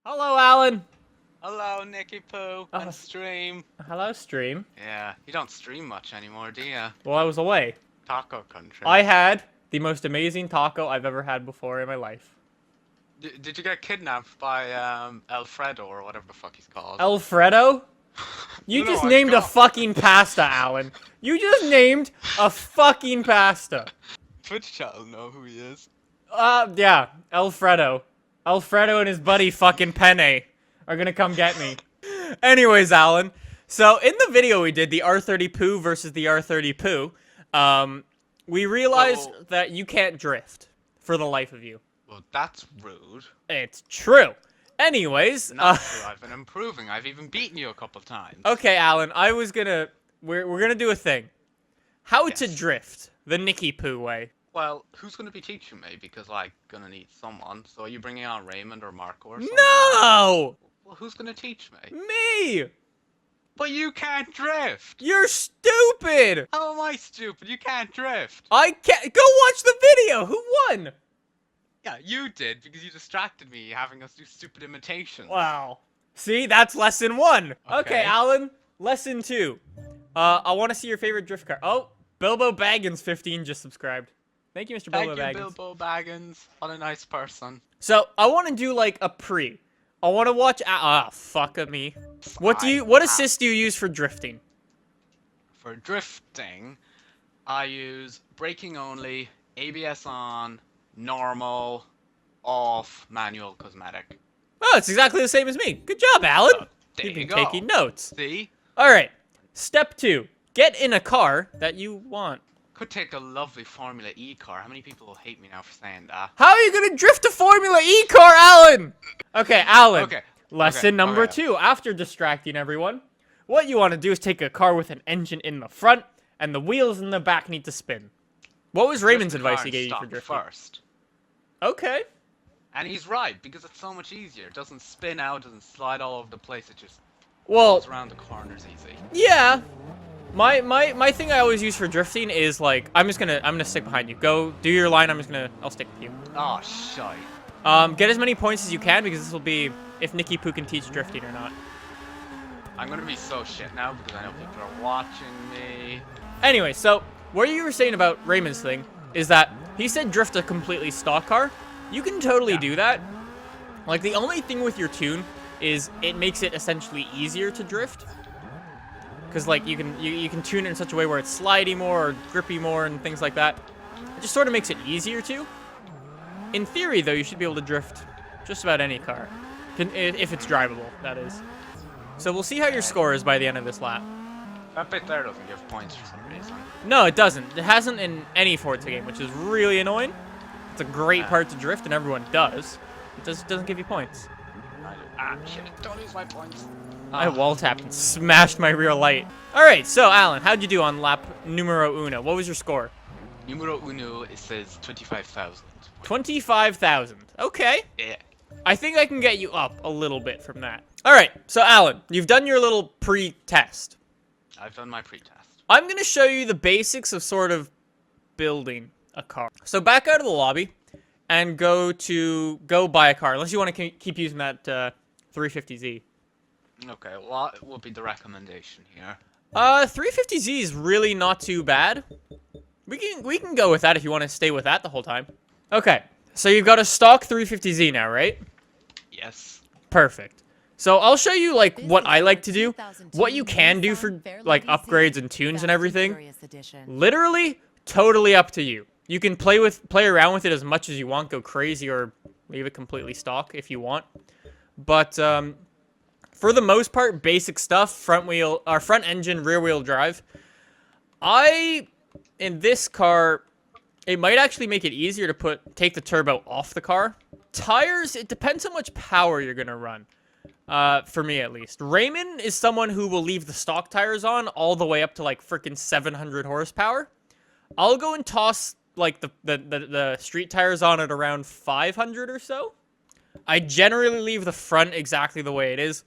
Hello, Alan. Hello, Nicky Poo, Oh, and stream. hello, stream. Yeah, you don't stream much anymore, do you? Well, I was away. Taco country. I had the most amazing taco I've ever had before in my life. Did you get kidnapped by Alfredo or whatever the fuck he's called? Alfredo? You No, just I named a got fucking pasta, Alan. You just named a fucking pasta. Twitch chat will know who he is. Yeah, Alfredo. Alfredo and his buddy fucking Penne are gonna come get me. Anyways, Alan. So, in the video we did, the R30 Poo versus the R30 Poo, we realized that you can't drift for the life of you. Well, that's rude. It's true. Anyways, Not true. I've been improving. I've even beaten you a couple times. okay, Alan, we're gonna do a thing. How to Yes. drift the Nicky Poo way. Well, who's gonna be teaching me? Because gonna need someone. So are you bringing on Raymond or Marco or something? No! Well, who's gonna teach me? Me! But you can't drift. You're stupid! How am I stupid? You can't drift. I can't- Go watch the video! Who won? Yeah, you did, because you distracted me having us do stupid imitations. Wow. See, that's lesson 1. Okay, Okay. Alan, lesson 2. I want to see your favorite drift car. Oh, Bilbo Baggins 15 just subscribed. Thank you, Mr. Thank Bilbo you, Baggins. Bilbo Baggins. What a nice person. So, I want to do, like, a pre. I want to watch... fuck me. What assist do you use for drifting? For drifting, I use braking only, ABS on, normal, off, manual, cosmetic. Oh, it's exactly the same as me. Good job, Alan. Oh, there You've you been go. taking notes. See? Alright, step 2. Get in a car that you want. Could take a lovely Formula E car. How many people will hate me now for saying that? How are you gonna drift a Formula E car, Alan? Okay, Alan. Okay. Lesson number okay. 2. After distracting everyone, what you want to do is take a car with an engine in the front, and the wheels in the back need to spin. What was Raymond's Drift the advice car he and gave you for stop drifting? first. Okay. And he's right, because it's so much easier. It doesn't spin out, doesn't slide all over the place. It just Well, goes around the corners easy. yeah. My thing I always use for drifting is like I'm gonna stick behind you. Go do your line. I'll stick with you. Oh, shite. Get as many points as you can because this will be if Nicky Poo can teach drifting or not. I'm gonna be so shit now because I know people are watching me. Anyway, so what you were saying about Raymond's thing is that he said drift a completely stock car. You can totally do that. Like the only thing with your tune is it makes it essentially easier to drift. Cause like you can tune it in such a way where it's slidey more or grippy more and things like that. It just sort of makes it easier to. In theory, though, you should be able to drift just about any car, if it's drivable, that is. So we'll see how your score is by the end of this lap. That bit there doesn't give points for some reason. No, it doesn't. It hasn't in any Forza game, which is really annoying. It's a great part to drift, and everyone does. It just doesn't give you points. Shit, don't use my points. I wall tapped and smashed my rear light. All right, so Alan, how'd you do on lap numero uno? What was your score? Numero uno, it says 25,000. 25,000. Okay. Yeah. I think I can get you up a little bit from that. All right, so Alan, you've done your little pre-test. I've done my pre-test. I'm going to show you the basics of sort of building a car. So back out of the lobby and go buy a car, unless you want to keep using that 350Z. Okay, what would be the recommendation here? 350Z is really not too bad. We can go with that if you want to stay with that the whole time. Okay, so you've got a stock 350Z now, right? Yes. Perfect. So I'll show you like what I like to do, what you can do for like upgrades and tunes and everything. Literally, totally up to you. You can play around with it as much as you want, go crazy, or leave it completely stock if you want. But for the most part, basic stuff, front engine, rear wheel drive. In this car, it might actually make it easier to take the turbo off the car. Tires, it depends how much power you're gonna run. For me at least. Raymond is someone who will leave the stock tires on all the way up to like freaking 700 horsepower. I'll go and toss like the street tires on at around 500 or so. I generally leave the front exactly the way it is,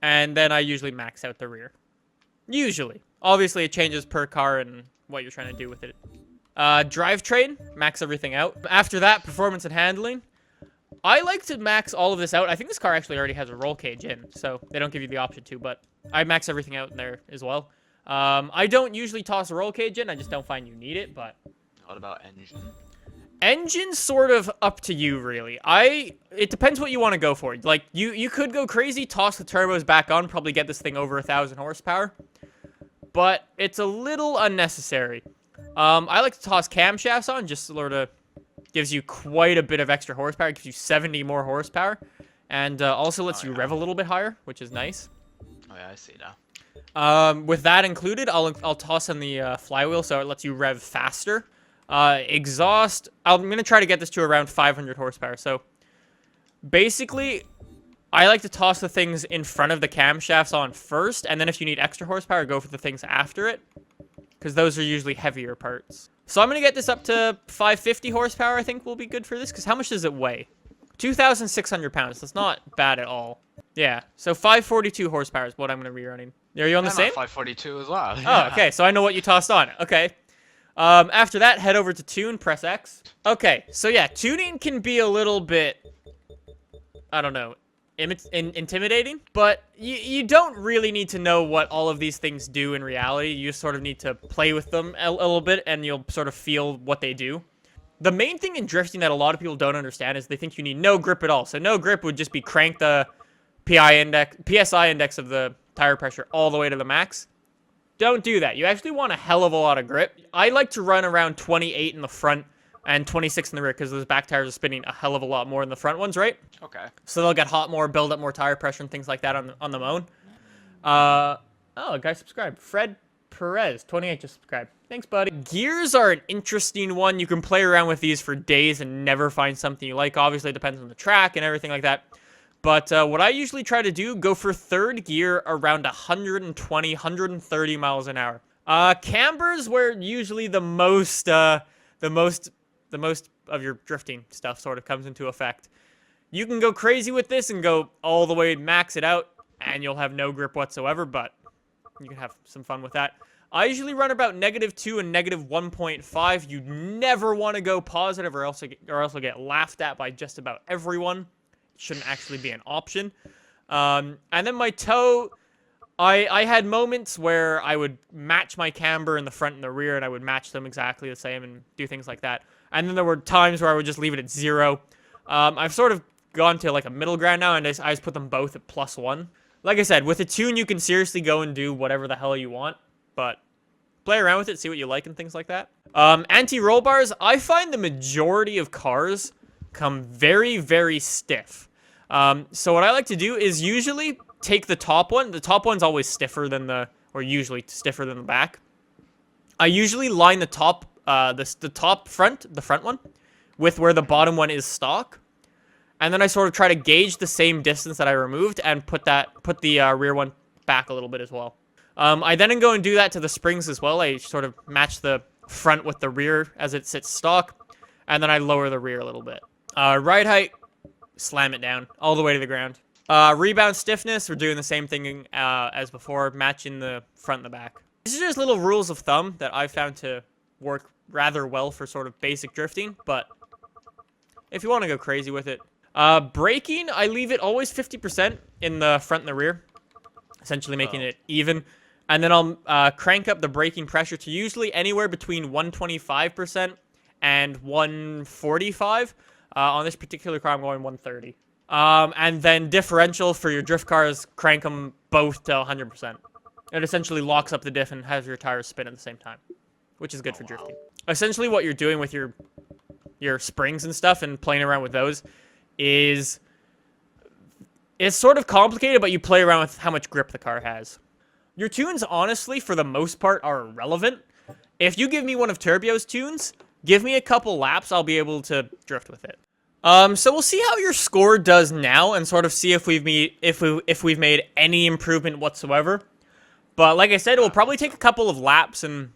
and then I usually max out the rear. Usually. Obviously, it changes per car and what you're trying to do with it. Drivetrain, max everything out. After that, performance and handling. I like to max all of this out. I think this car actually already has a roll cage in, so they don't give you the option to, but I max everything out in there as well. I don't usually toss a roll cage in. I just don't find you need it, but... What about engine? Engine's sort of up to you, really. It depends what you want to go for. Like, you could go crazy, toss the turbos back on, probably get this thing over 1,000 horsepower. But it's a little unnecessary. I like to toss camshafts on, just sort of gives you quite a bit of extra horsepower. It gives you 70 more horsepower. And also lets you rev a little bit higher, which is nice. Oh yeah, I see that. With that included, I'll toss in the flywheel, so it lets you rev faster. Exhaust, I'm going to try to get this to around 500 horsepower. So, basically, I like to toss the things in front of the camshafts on first, and then if you need extra horsepower, go for the things after it, because those are usually heavier parts. So I'm going to get this up to 550 horsepower, I think will be good for this, because how much does it weigh? 2,600 pounds, that's not bad at all. Yeah, so 542 horsepower is what I'm going to be running. Are you on the same? 542 as well. Oh, okay, so I know what you tossed on. Okay. After that, head over to tune, press X. Okay, so yeah, tuning can be a little bit, I don't know, intimidating, but you don't really need to know what all of these things do in reality. You just sort of need to play with them a little bit, and you'll sort of feel what they do. The main thing in drifting that a lot of people don't understand is they think you need no grip at all. So no grip would just be crank the PSI index of the tire pressure all the way to the max. Don't do that. You actually want a hell of a lot of grip. I like to run around 28 in the front and 26 in the rear because those back tires are spinning a hell of a lot more than the front ones, right? Okay. So they'll get hot more, build up more tire pressure and things like that on the moan. Oh, a guy subscribed. Fred Perez, 28 just subscribed. Thanks, buddy. Gears are an interesting one. You can play around with these for days and never find something you like. Obviously, it depends on the track and everything like that. But what I usually try to do, go for third gear around 120, 130 miles an hour. Cambers where usually the most of your drifting stuff sort of comes into effect. You can go crazy with this and go all the way, max it out, and you'll have no grip whatsoever, but you can have some fun with that. I usually run about -2 and -1.5. You never want to go positive or else you'll get laughed at by just about everyone. Shouldn't actually be an option. And then my toe, I had moments where I would match my camber in the front and the rear, and I would match them exactly the same and do things like that. And then there were times where I would just leave it at 0. I've sort of gone to like a middle ground now, and I just put them both at +1. Like I said, with a tune, you can seriously go and do whatever the hell you want, but play around with it, see what you like and things like that. Anti-roll bars, I find the majority of cars come very, very stiff. So what I like to do is usually take the top one. The top one's always stiffer than usually stiffer than the back. I usually line the top, the front one, with where the bottom one is stock. And then I sort of try to gauge the same distance that I removed and put the rear one back a little bit as well. I then go and do that to the springs as well. I sort of match the front with the rear as it sits stock. And then I lower the rear a little bit. Ride height. Slam it down all the way to the ground. Rebound stiffness, we're doing the same thing as before, matching the front and the back. These are just little rules of thumb that I found to work rather well for sort of basic drifting, but if you want to go crazy with it. Braking, I leave it always 50% in the front and the rear, essentially making it even. And then I'll crank up the braking pressure to usually anywhere between 125% and 145%. On this particular car, I'm going 130. And then differential for your drift cars, crank them both to 100%. It essentially locks up the diff and has your tires spin at the same time, which is good for drifting. Essentially, what you're doing with your springs and stuff and playing around with those is it's sort of complicated, but you play around with how much grip the car has. Your tunes, honestly, for the most part, are irrelevant. If you give me one of Turbio's tunes, give me a couple laps, I'll be able to drift with it. So we'll see how your score does now and sort of see if we've made any improvement whatsoever. But like I said, it will probably take a couple of laps and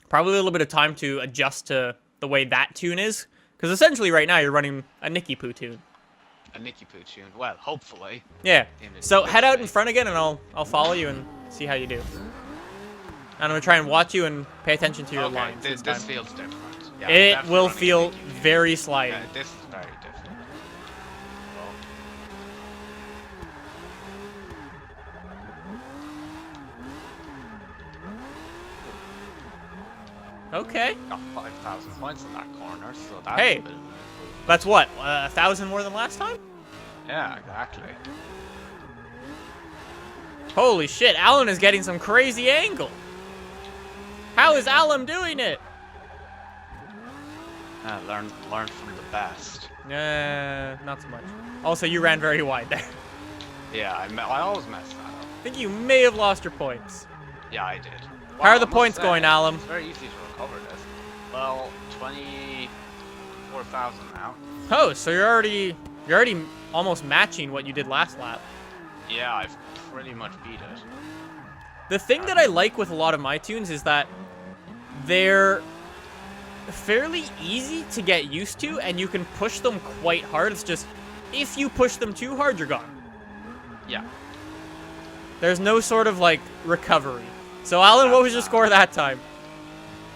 probably a little bit of time to adjust to the way that tune is. Because essentially right now you're running a Nicky Poo tune. A Nicky Poo tune. Well, hopefully. Yeah. So head out in front again and I'll follow you and see how you do. And I'm going to try and watch you and pay attention to your lines. This feels different. Yeah, it will feel very slidey. Yeah, this is very different. Okay. Got 5,000 points in that corner, so that's Hey. a bit of an improvement. That's what? 1,000 more than last time? Yeah, exactly. Holy shit, Alan is getting some crazy angle. How is Alan doing it? Learn from the best. Not so much. Also, you ran very wide there. Yeah, I always mess that up. I think you may have lost your points. Yeah, I did. How are the I must points say, going, Alan? It's very easy to recover this. Well, 24,000 now. Oh, so you're already almost matching what you did last lap. Yeah, I've pretty much beat it. The thing that I like with a lot of my tunes is that they're fairly easy to get used to, and you can push them quite hard. It's just, if you push them too hard, you're gone. Yeah. There's no sort of, like, recovery. So, Alan, what was your score that time?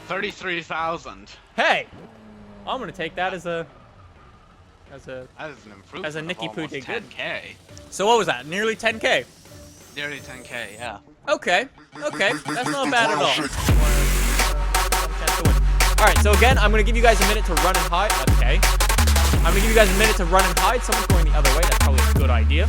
33,000. Hey! I'm gonna take that as a... That is an improvement. As a Nicky of almost Poo did good. 10k. So what was that? Nearly 10k? Nearly 10k, yeah. Okay. Okay. That's not bad at all. Alright, so again, I'm gonna give you guys a minute to run and hide. Okay. I'm gonna give you guys a minute to run and hide. Someone's going the other way. That's probably a good idea.